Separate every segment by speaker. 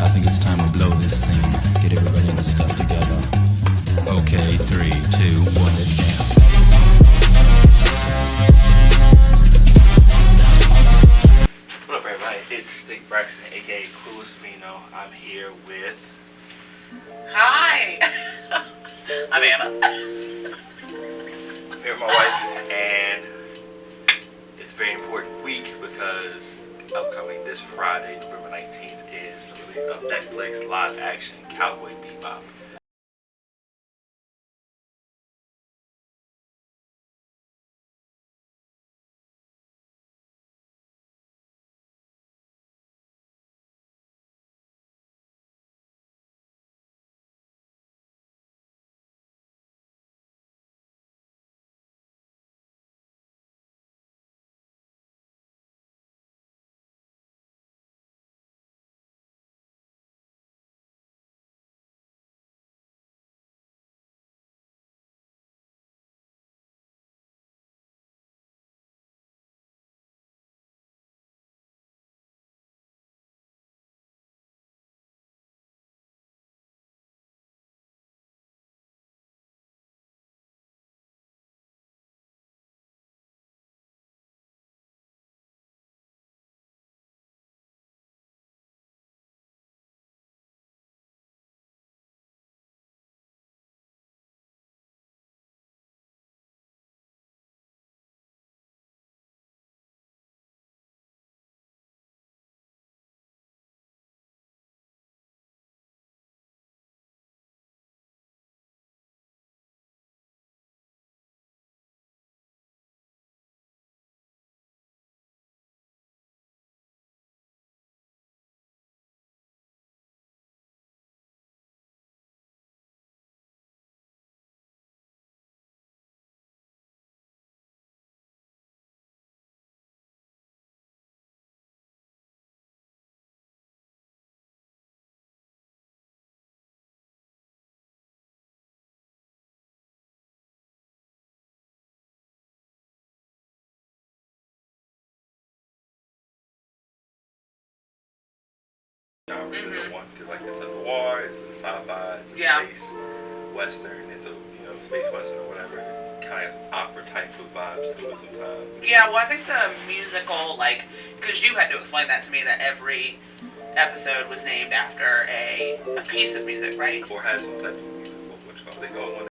Speaker 1: I think it's time we blow this scene. Get everybody in the stuff together. Okay, 3, 2, 1, let's jam.
Speaker 2: What up, everybody? It's Stick Braxton, aka Clueless Vino. I'm here with.
Speaker 3: Hi! I'm Anna.
Speaker 2: I'm here with my wife, and it's a very important week because upcoming this Friday, November 19th, is the release of Netflix live action Cowboy Bebop. Genres in the one, because like it's a noir, it's a sci-fi, it's a space western, it's a space western or whatever. It kind of has some opera type of vibes to it sometimes.
Speaker 3: Yeah, well, I think the musical, because you had to explain that to me, that every episode was named after a piece of music, right?
Speaker 2: Or has some type of musical, which they go on.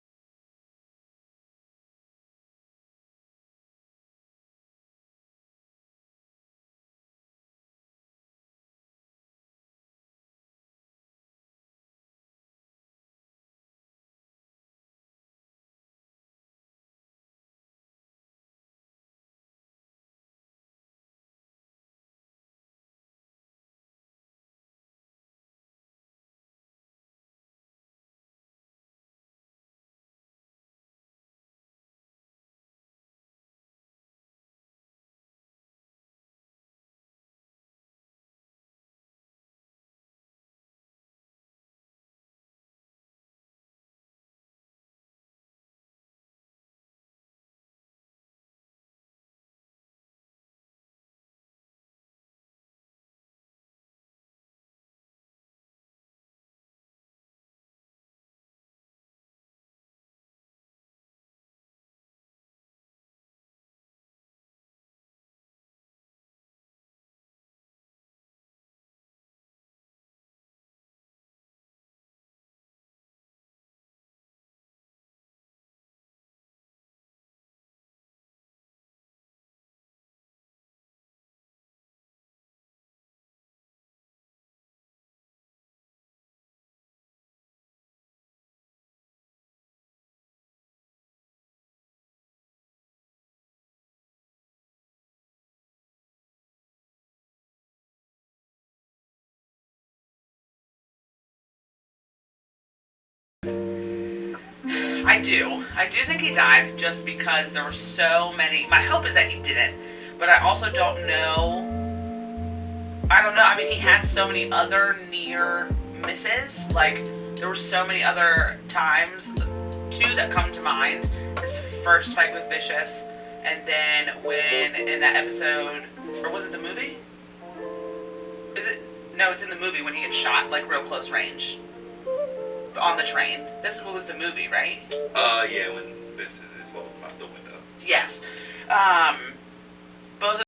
Speaker 3: I do think he died just because there were so many. My hope is that he didn't, but I also don't know. I don't know. I mean, he had so many other near misses. Like, there were so many other times. Two that come to mind. His first fight with Vicious, and then when in that episode, or was it the movie? Is it? No, it's in the movie when he gets shot, like, real close range. On the train. This was the movie, right?
Speaker 2: Yeah, when Vincent is falling out the window.
Speaker 3: Yes. Both of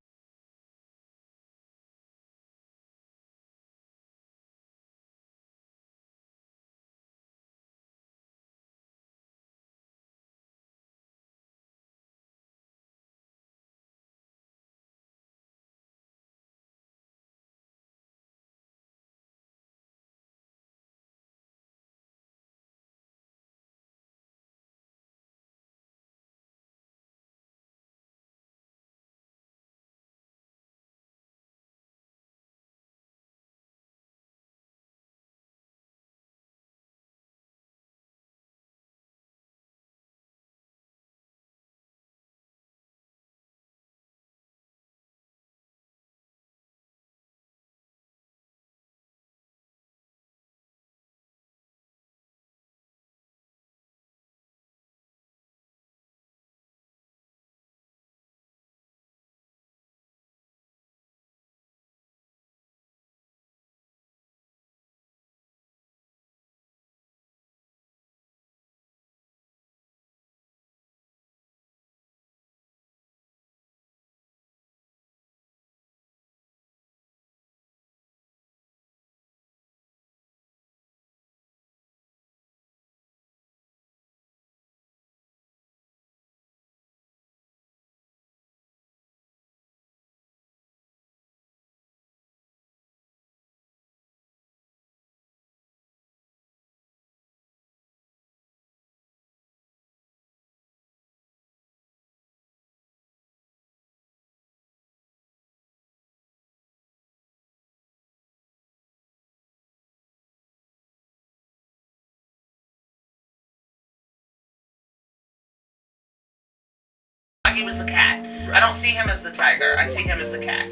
Speaker 3: he was the cat. I don't see him as the tiger. I see him as the cat.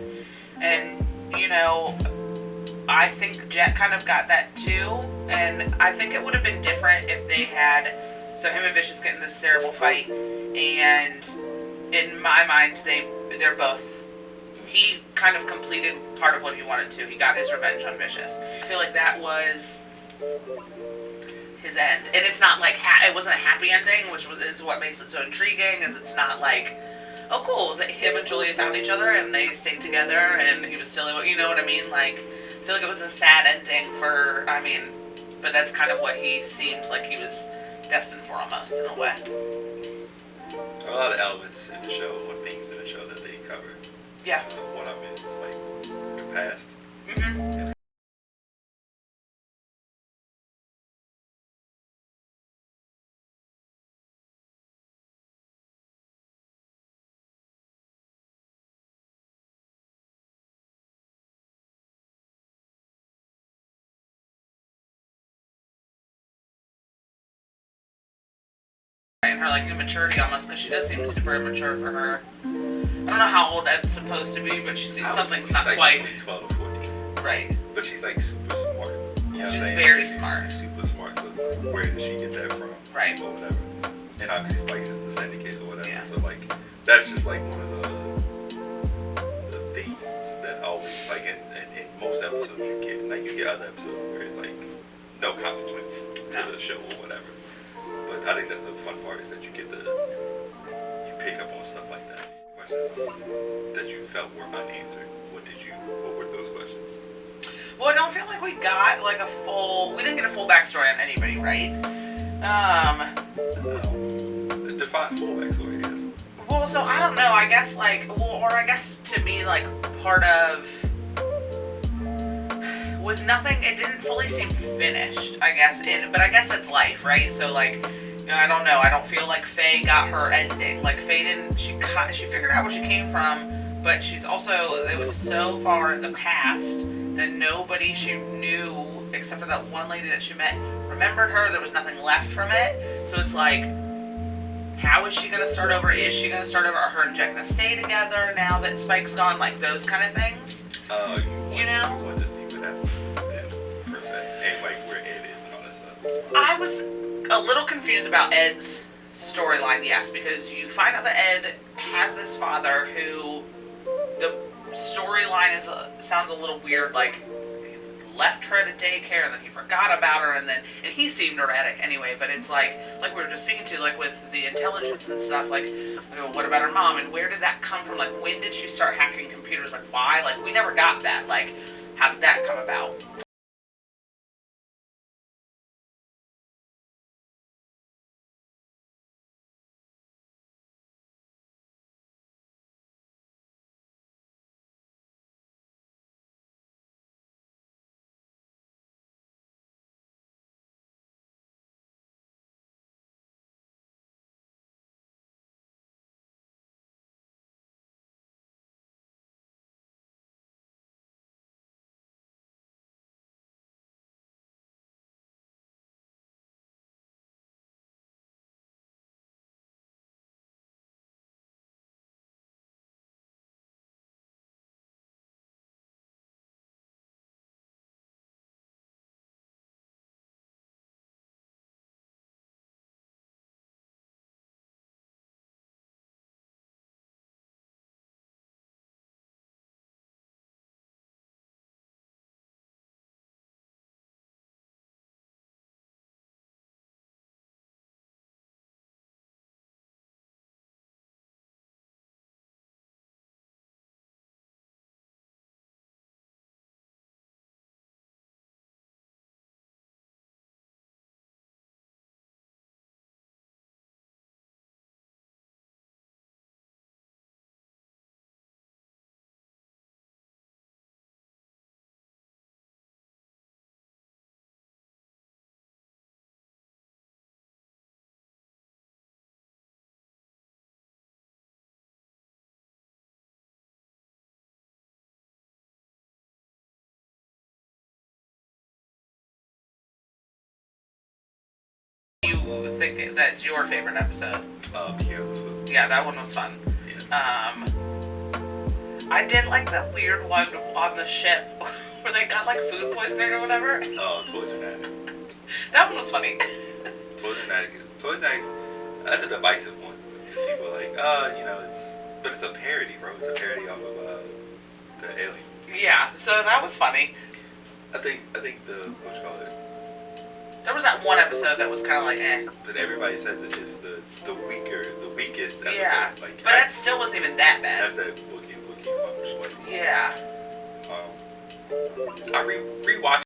Speaker 3: And, you know, I think Jet kind of got that too. And I think it would have been different if they had... So him and Vicious get in this terrible fight. And in my mind, they're both... He kind of completed part of what he wanted to. He got his revenge on Vicious. I feel like that was... his end. And it's not like it wasn't a happy ending, which is what makes it so intriguing. Is it's not like, oh cool, that him and Julia found each other and they stayed together and he was still, you know what I mean? Like, I feel like it was a sad ending for, I mean, but that's kind of what he seemed like he was destined for almost in a way.
Speaker 2: There are a lot of elements in the show, or themes in the show that they cover.
Speaker 3: Yeah.
Speaker 2: One of them is like the past.
Speaker 3: Mm-hmm. And her like immaturity almost, because she does seem super immature for her. I don't know how old Ed's supposed to be, but she seems something's not
Speaker 2: like
Speaker 3: quite
Speaker 2: 12 or 14.
Speaker 3: right.
Speaker 2: But she's like super smart. You know
Speaker 3: She's
Speaker 2: what I'm
Speaker 3: very
Speaker 2: saying?
Speaker 3: smart.
Speaker 2: She's super smart. So it's like, where did she get that from?
Speaker 3: Right.
Speaker 2: Or whatever. And obviously Spice is the syndicate or whatever.
Speaker 3: Yeah.
Speaker 2: So like that's just like one of the themes that always like in most episodes you get other episodes where it's like no consequence to the show or whatever. But I think that's the fun part is that you you pick up on stuff like that. Questions that you felt were unanswered. What were those questions?
Speaker 3: Well, I don't feel like we got like we didn't get a full backstory on anybody, right?
Speaker 2: Define full backstory, I guess.
Speaker 3: Well, so I don't know, I guess I guess to me like part of was nothing, it didn't fully seem finished, I guess, but I guess that's life, right? So like, you know, I don't know, I don't feel like Faye got her ending. Like Faye didn't, she figured out where she came from, but she's also, it was so far in the past that nobody she knew, except for that one lady that she met, remembered her. There was nothing left from it. So it's like, how is she going to start over? Is she going to start over? Are her and Jet going to stay together now that Spike's gone? Like those kind of things. You know?
Speaker 2: You want to see what happens per se. And like where Ed is and all that stuff.
Speaker 3: I was a little confused about Ed's storyline, yes, because you find out that Ed has this father who the storyline sounds a little weird, like left her at a daycare, and then he forgot about her, and he seemed erratic anyway. But it's like we were just speaking to, like with the intelligence and stuff. Like, what about her mom, and where did that come from? Like, when did she start hacking computers? Like, why? Like, we never got that. Like, how did that come about? You think that's your favorite episode? Yeah, that one was fun.
Speaker 2: Yeah.
Speaker 3: I did like that weird one on the ship where they got like food poisoning or whatever.
Speaker 2: Oh, Toys and Addict.
Speaker 3: That one was funny.
Speaker 2: Toys and Addict. Toys and Addict. That's a divisive one. People are like, but it's a parody, bro. It's a parody off of the Alien.
Speaker 3: Yeah, so that was funny.
Speaker 2: I think the what you call it.
Speaker 3: There was that one episode that was kind of like, eh.
Speaker 2: But everybody says that it's the weakest episode.
Speaker 3: Yeah,
Speaker 2: Like,
Speaker 3: but that still wasn't even that bad.
Speaker 2: That's that Wookie Punch.
Speaker 3: Yeah.
Speaker 2: I rewatched.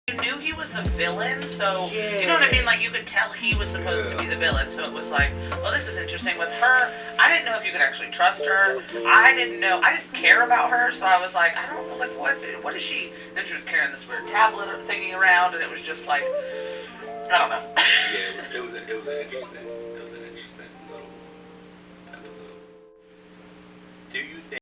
Speaker 3: You knew he was the villain, so you know what I mean? Like, you could tell he was supposed to be the villain, so it was like, well, this is interesting. With her, I didn't know if you could actually trust her. I didn't care about her, so I was like, I don't know, like, what is she? Then she was carrying this weird tablet thingy around, and it was just like, I don't know.
Speaker 2: Yeah, it was an interesting little episode. Do you think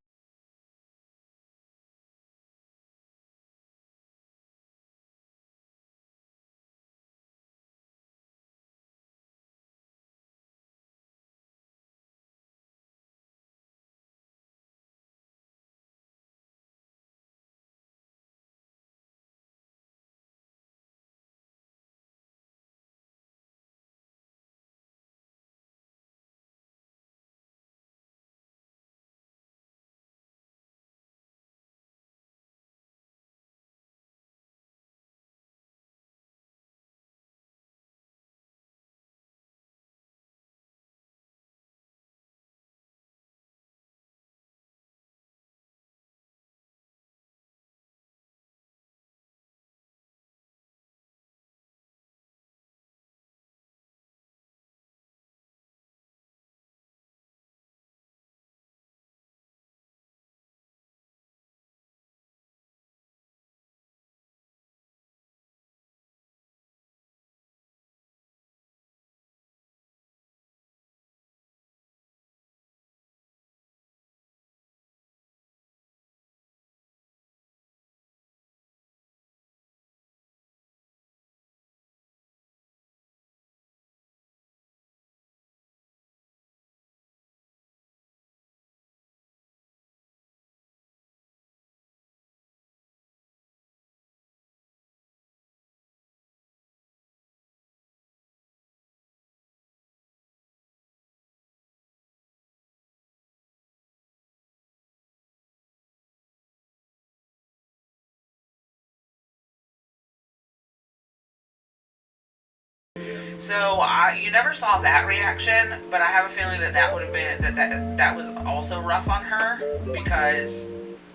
Speaker 3: So you never saw that reaction, but I have a feeling that that would have been that was also rough on her because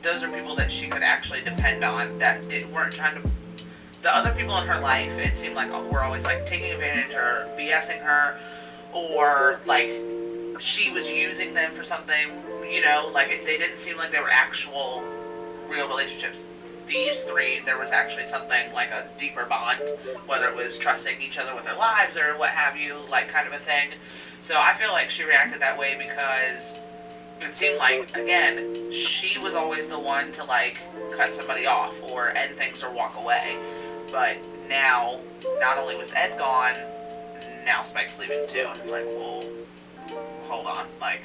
Speaker 3: those are people that she could actually depend on that weren't trying to. The other people in her life, it seemed like were always like taking advantage or BSing her, or like she was using them for something. Like they didn't seem like they were actual real relationships. These three, there was actually something like a deeper bond, whether it was trusting each other with their lives or what have you, like kind of a thing. So I feel like she reacted that way because it seemed like, again, she was always the one to like cut somebody off or end things or walk away. But now, not only was Ed gone, now Spike's leaving too, and it's like, well, hold on, like.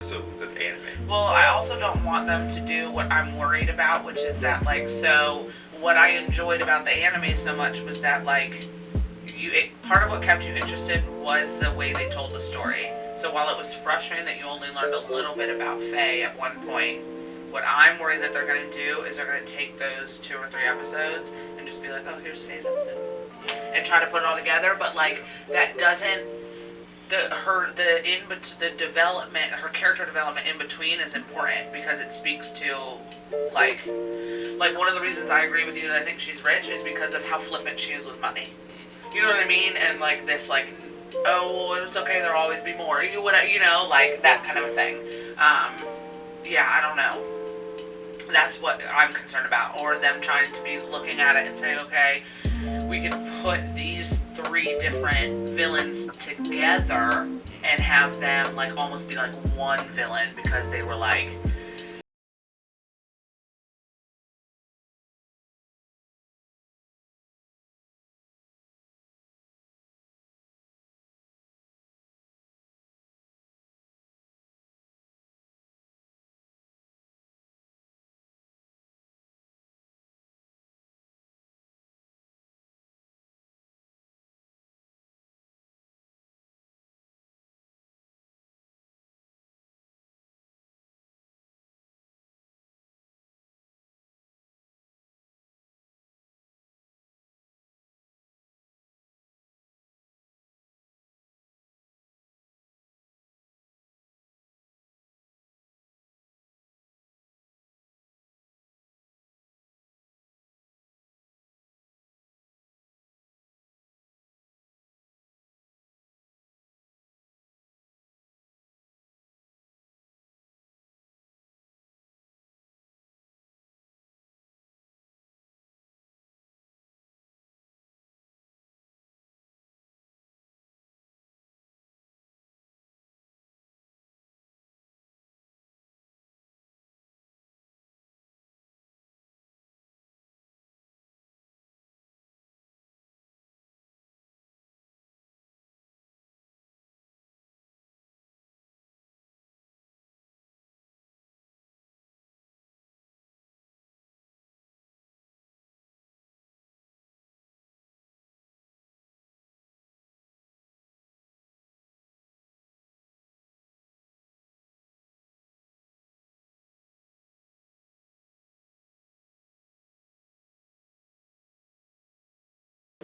Speaker 2: So it was an anime.
Speaker 3: Well, I also don't want them to do what I'm worried about, which is that, like, so what I enjoyed about the anime so much was that, like, part of what kept you interested was the way they told the story. So while it was frustrating that you only learned a little bit about Faye at one point, what I'm worried that they're going to do is they're going to take those 2 or 3 episodes and just be like, oh, here's Faye's episode, and try to put it all together. But like that doesn't. The development, her character development in between is important because it speaks to like one of the reasons I agree with you that I think she's rich is because of how flippant she is with money. You know what I mean? And like this, like, oh, it's okay, there'll always be more. Like that kind of a thing. Yeah, I don't know. That's what I'm concerned about. Or them trying to be looking at it and saying, okay, we could put these 3 different villains together and have them like almost be like one villain because they were like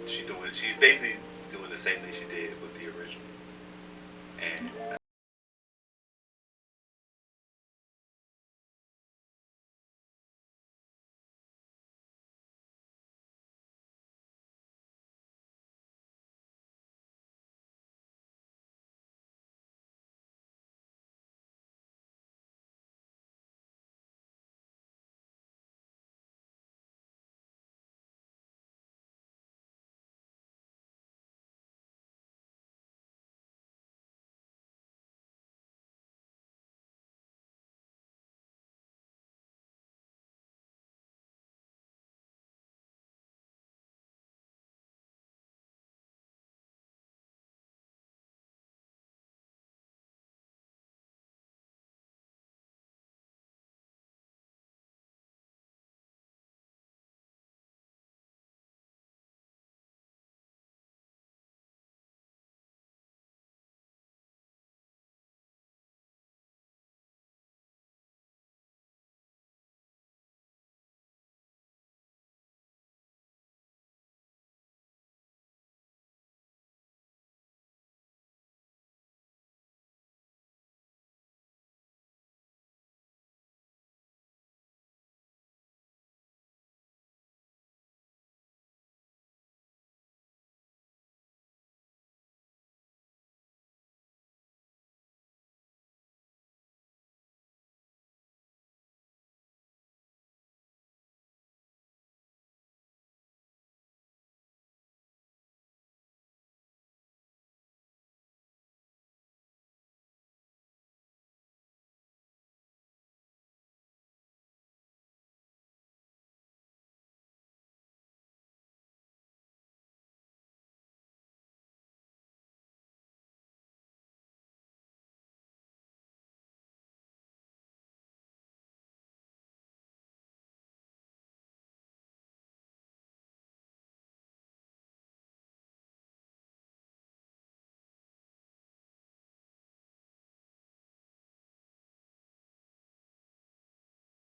Speaker 2: She's basically doing the same thing she did with the original. And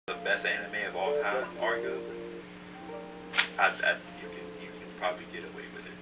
Speaker 2: the best anime of all time, arguably. You can probably get away with it.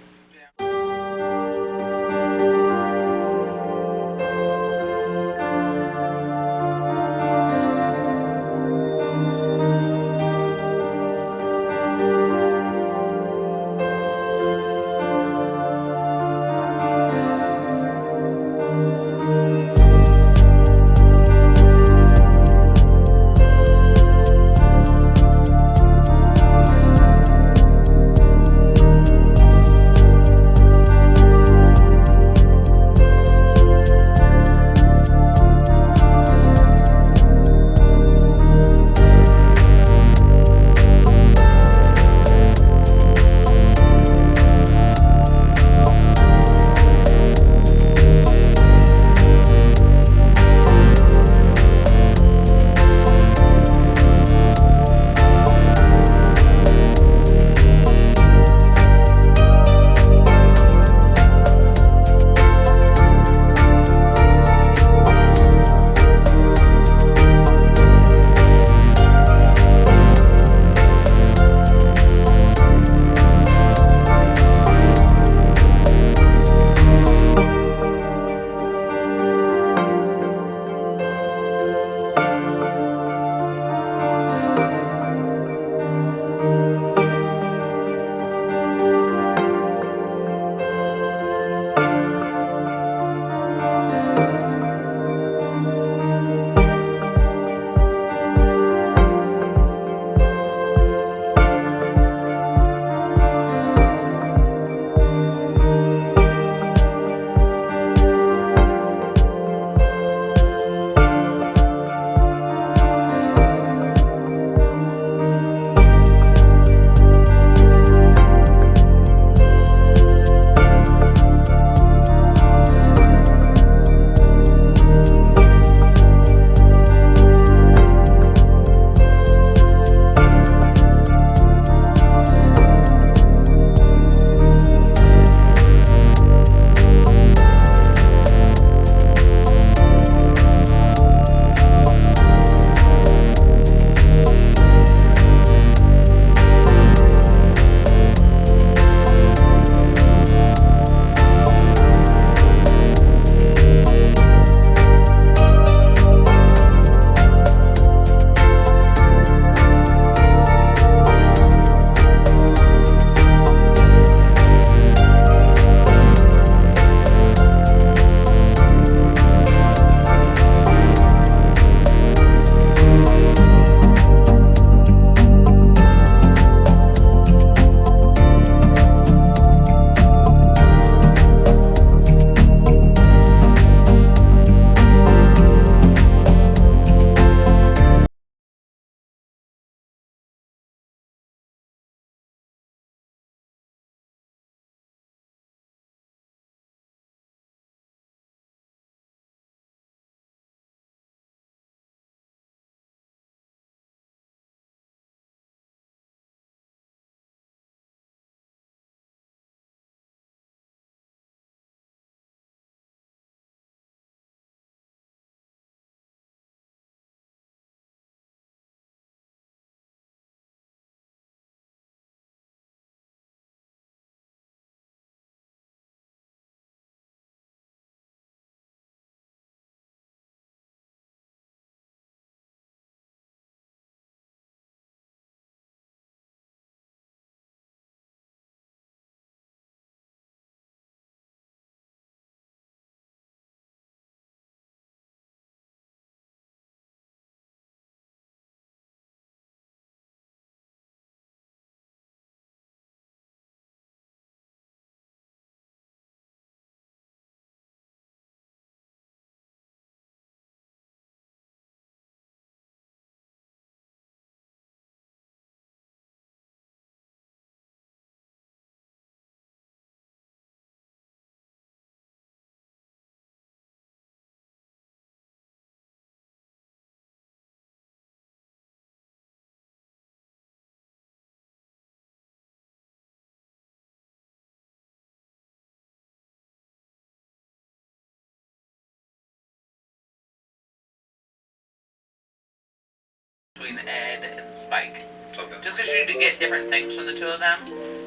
Speaker 3: between Ed and Spike.
Speaker 2: Okay.
Speaker 3: Just because you need to get different things from the two of them.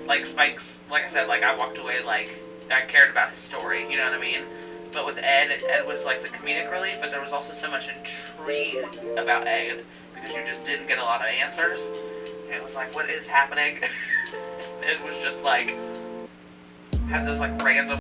Speaker 3: Like Spike's, like I said, like I walked away like I cared about his story, you know what I mean? But with Ed was like the comedic relief, but there was also so much intrigue about Ed because you just didn't get a lot of answers. And it was like, what is happening? It was just like, had those like random.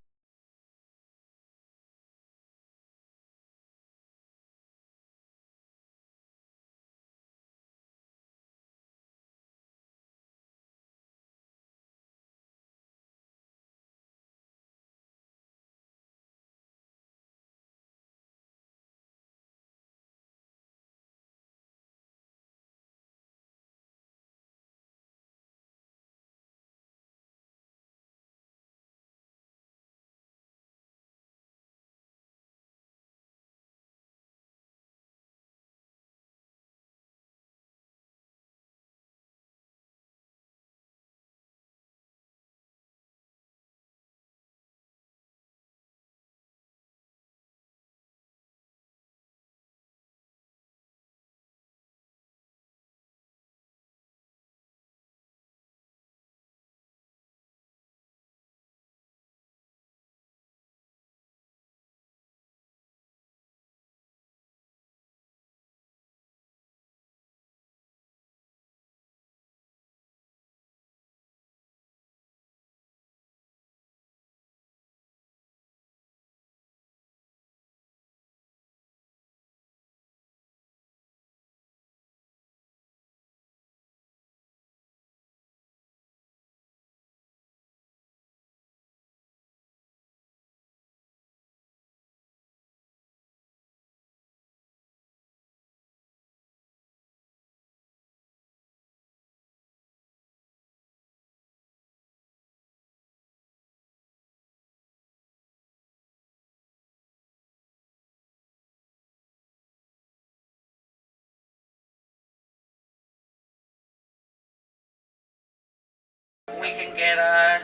Speaker 3: We can get a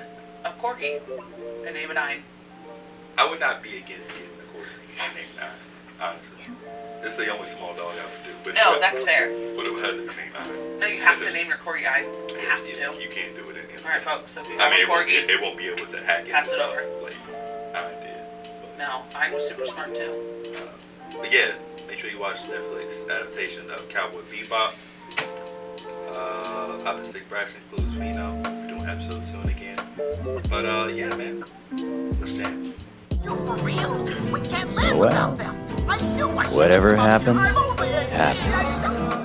Speaker 3: corgi and name it Nine.
Speaker 2: I would not be against getting a corgi named Nine, honestly. It's the only small dog I would do. But
Speaker 3: No, that's fair.
Speaker 2: Would have had to name Nine.
Speaker 3: No, you have to name your corgi. I have to.
Speaker 2: You can't do it any other
Speaker 3: All right,
Speaker 2: way.
Speaker 3: folks. So if you
Speaker 2: I
Speaker 3: have
Speaker 2: mean,
Speaker 3: a corgi,
Speaker 2: it won't be able to hack it.
Speaker 3: pass it over.
Speaker 2: Like Nine did.
Speaker 3: No, I was super smart too.
Speaker 2: But yeah, make sure you watch Netflix adaptation of Cowboy Bebop. Opposite Brass includes Vino. We're doing episodes soon again. But yeah, man, let's jam.
Speaker 4: You for real? We can't live
Speaker 5: Well,
Speaker 4: without them. I knew I
Speaker 5: whatever
Speaker 4: should have
Speaker 5: happens,
Speaker 4: come over here.
Speaker 5: happens.